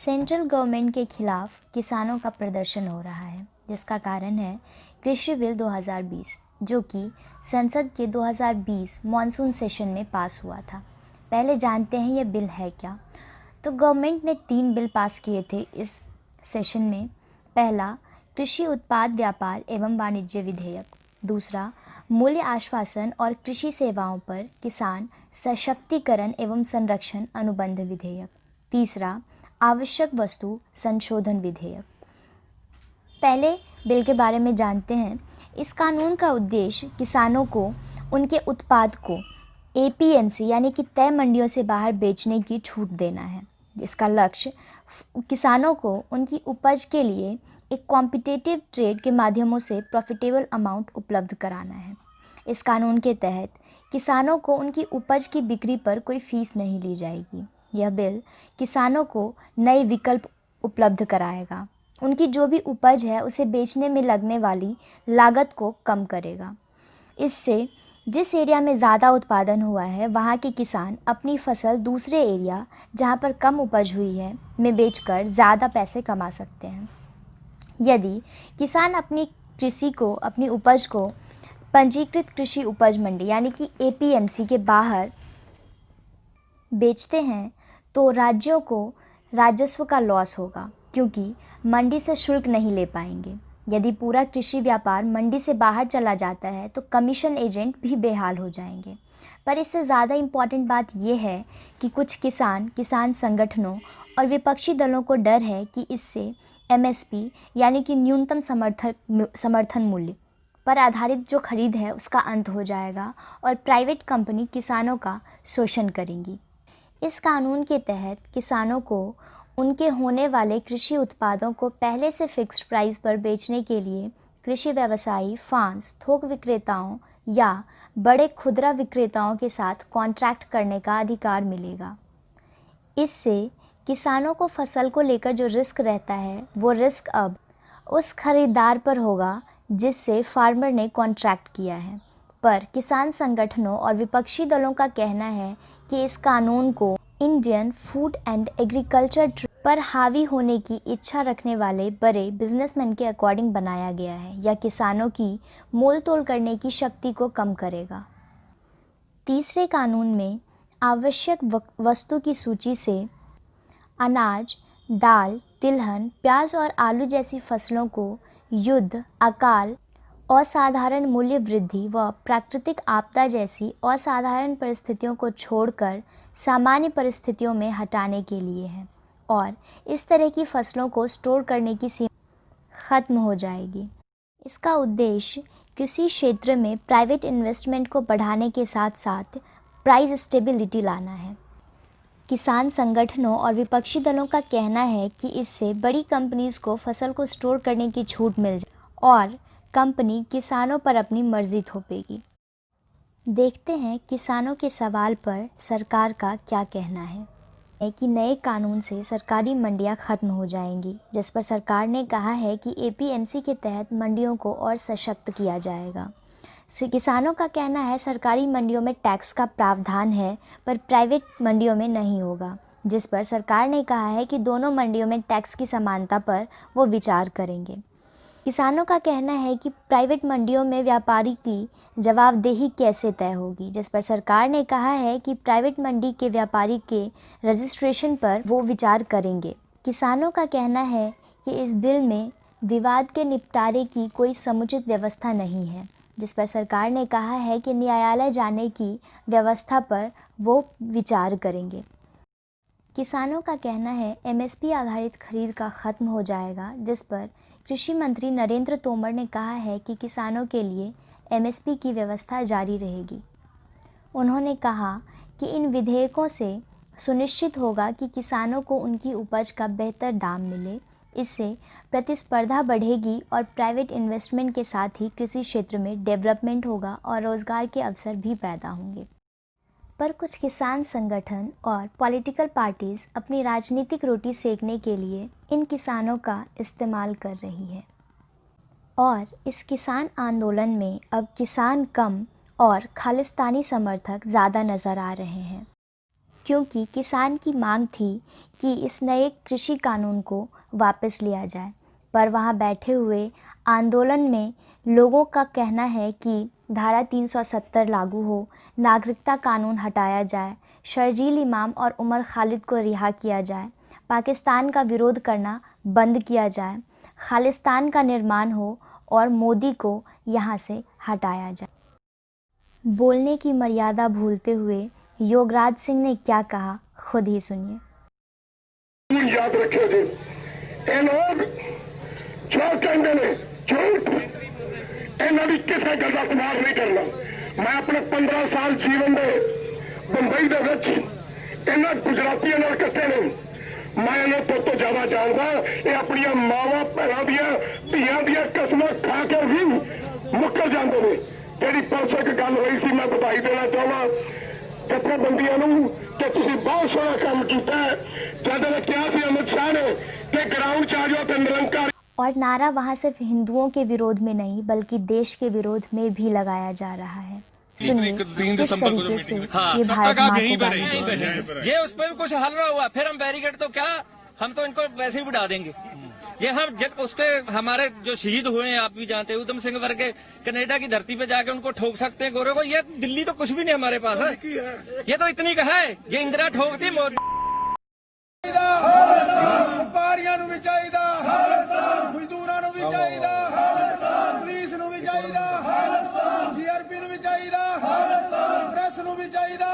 Central government के खिलाफ किसानों का प्रदर्शन हो रहा है, जिसका कारण है कृषि बिल 2020, जो कि संसद के 2020 मॉनसून सेशन में पास हुआ था। पहले जानते हैं ये बिल है क्या। तो गवर्नमेंट ने 3 बिल पास किए थे इस सेशन में। पहला, कृषि उत्पाद व्यापार एवं वाणिज्य विधेयक। दूसरा, मूल्य आश्वासन और कृषि सेवाओं पर किसान सशक्तिकरण एवं संरक्षण अनुबंध विधेयक। तीसरा, आवश्यक वस्तु संशोधन विधेयक। पहले बिल के बारे में जानते हैं। इस कानून का उद्देश्य किसानों को उनके उत्पाद को एपीएमसी यानी कि तय मंडियों से बाहर बेचने की छूट देना है। इसका लक्ष्य किसानों को उनकी उपज के लिए एक कॉम्पिटिटिव ट्रेड के माध्यमों से प्रॉफिटेबल अमाउंट उपलब्ध कराना है। इस कानून के तहत किसानों को उनकी उपज की बिक्री पर कोई फीस नहीं ली जाएगी। यह बिल किसानों को नए विकल्प उपलब्ध कराएगा। उनकी जो भी उपज है उसे बेचने में लगने वाली लागत को कम करेगा। इससे जिस एरिया में ज़्यादा उत्पादन हुआ है वहाँ के किसान अपनी फसल दूसरे एरिया जहाँ पर कम उपज हुई है में बेचकर ज़्यादा पैसे कमा सकते हैं। यदि किसान अपनी उपज को पंजीकृत कृषि उपज मंडी यानी कि एपीएमसी के बाहर बेचते हैं तो राज्यों को राजस्व का लॉस होगा, क्योंकि मंडी से शुल्क नहीं ले पाएंगे। यदि पूरा कृषि व्यापार मंडी से बाहर चला जाता है तो कमीशन एजेंट भी बेहाल हो जाएंगे। पर इससे ज़्यादा इम्पॉर्टेंट बात यह है कि कुछ किसान संगठनों और विपक्षी दलों को डर है कि इससे एमएसपी यानी कि न्यूनतम समर्थन मूल्य पर आधारित जो खरीद है उसका अंत हो जाएगा और प्राइवेट कंपनी किसानों का शोषण करेंगी। इस कानून के तहत किसानों को उनके होने वाले कृषि उत्पादों को पहले से फिक्स्ड प्राइस पर बेचने के लिए कृषि व्यवसायी, फार्म्स, थोक विक्रेताओं या बड़े खुदरा विक्रेताओं के साथ कॉन्ट्रैक्ट करने का अधिकार मिलेगा। इससे किसानों को फसल को लेकर जो रिस्क रहता है वो रिस्क अब उस खरीदार पर होगा जिससे फार्मर ने कॉन्ट्रैक्ट किया है। पर किसान संगठनों और विपक्षी दलों का कहना है कि इस कानून को इंडियन फूड एंड एग्रीकल्चर पर हावी होने की इच्छा रखने वाले बड़े बिजनेसमैन के अकॉर्डिंग बनाया गया है या किसानों की मोल तोल करने की शक्ति को कम करेगा। तीसरे कानून में आवश्यक वस्तु की सूची से अनाज, दाल, तिलहन, प्याज और आलू जैसी फसलों को युद्ध, अकाल, असाधारण मूल्य वृद्धि व प्राकृतिक आपदा जैसी असाधारण परिस्थितियों को छोड़कर सामान्य परिस्थितियों में हटाने के लिए है और इस तरह की फसलों को स्टोर करने की सीमा खत्म हो जाएगी। इसका उद्देश्य कृषि क्षेत्र में प्राइवेट इन्वेस्टमेंट को बढ़ाने के साथ साथ प्राइस स्टेबिलिटी लाना है। किसान संगठनों और विपक्षी दलों का कहना है कि इससे बड़ी कंपनीज को फसल को स्टोर करने की छूट मिल जाए और कंपनी किसानों पर अपनी मर्जी थोपेगी। देखते हैं किसानों के सवाल पर सरकार का क्या कहना है कि नए कानून से सरकारी मंडियां खत्म हो जाएंगी, जिस पर सरकार ने कहा है कि एपीएमसी के तहत मंडियों को और सशक्त किया जाएगा। किसानों का कहना है सरकारी मंडियों में टैक्स का प्रावधान है पर प्राइवेट मंडियों में नहीं होगा, जिस पर सरकार ने कहा है कि दोनों मंडियों में टैक्स की समानता पर वो विचार करेंगे। किसानों का कहना है कि प्राइवेट मंडियों में व्यापारी की जवाबदेही कैसे तय होगी, जिस पर सरकार ने कहा है कि प्राइवेट मंडी के व्यापारी के रजिस्ट्रेशन पर वो विचार करेंगे। किसानों का कहना है कि इस बिल में विवाद के निपटारे की कोई समुचित व्यवस्था नहीं है, जिस पर सरकार ने कहा है कि न्यायालय जाने की व्यवस्था पर वो विचार करेंगे। किसानों का कहना है एमएसपी आधारित खरीद का खत्म हो जाएगा, जिस पर कृषि मंत्री नरेंद्र तोमर ने कहा है कि किसानों के लिए एमएसपी की व्यवस्था जारी रहेगी। उन्होंने कहा कि इन विधेयकों से सुनिश्चित होगा कि किसानों को उनकी उपज का बेहतर दाम मिले। इससे प्रतिस्पर्धा बढ़ेगी और प्राइवेट इन्वेस्टमेंट के साथ ही कृषि क्षेत्र में डेवलपमेंट होगा और रोजगार के अवसर भी पैदा होंगे। पर कुछ किसान संगठन और पॉलिटिकल पार्टीज अपनी राजनीतिक रोटी सेकने के लिए इन किसानों का इस्तेमाल कर रही है और इस किसान आंदोलन में अब किसान कम और खालिस्तानी समर्थक ज़्यादा नज़र आ रहे हैं। क्योंकि किसान की मांग थी कि इस नए कृषि कानून को वापस लिया जाए। पर वहां बैठे हुए आंदोलन में लोगों का कहना है कि धारा 370 लागू हो, नागरिकता कानून हटाया जाए, शर्जील इमाम और उमर खालिद को रिहा किया जाए, पाकिस्तान का विरोध करना बंद किया जाए, खालिस्तान का निर्माण हो और मोदी को यहाँ से हटाया जाए। बोलने की मर्यादा भूलते हुए योगराज सिंह ने क्या कहा, खुद ही सुनिए। याद रखियो जी, ये लोग जो कहते ने झूठ, इन्हों की किसी गल का इस्तेमाल नहीं करना। मैं अपने 15 साल जीवन दे बंबई दे विच इन्हां गुजरातियों नाल कट्टे ने, मैं इन्हों तो ज्यादा जानता। ये अपनी मावां भैणां दियां धीआं दियां कसमां खा के भी मुक्कर जाते हैं। जी परसों एक गल हुई सी, मैं बधाई देना चाहवा जथेबंदियों नूं कि तुसीं बहुत सोहना काम कीता है। जद कहा सी अमित शाह ने कि ग्राउंड च आ जाओ ते निरंकार। और नारा वहाँ सिर्फ हिंदुओं के विरोध में नहीं बल्कि देश के विरोध में भी लगाया जा रहा है। सुनिए किस तरीके से ये भारत माँ को गाली दे रहे हैं। ये उस पर भी कुछ हल रहा हुआ, फिर हम बैरिकेड तो क्या, हम तो इनको वैसे ही उड़ा देंगे। ये हम जब उसके हमारे जो शहीद हुए हैं, आप भी जानते हैं, उधम सिंह वर्ग के कनाडा की धरती पे जाके उनको ठोक सकते हैं गोरे को। ये दिल्ली तो कुछ भी नहीं हमारे पास है, ये तो इतनी का है। ये इंदिरा ठोकती, मोदी ਵਪਾਰੀਆਂ ਨੂੰ ਵੀ ਚਾਹੀਦਾ, ਮਜ਼ਦੂਰਾਂ ਨੂੰ ਵੀ ਚਾਹੀਦਾ, ਪੁਲਿਸ ਨੂੰ ਵੀ ਚਾਹੀਦਾ, ਜੀਆਰਪੀ ਨੂੰ ਵੀ ਚਾਹੀਦਾ, ਪ੍ਰੈਸ ਨੂੰ ਵੀ ਚਾਹੀਦਾ।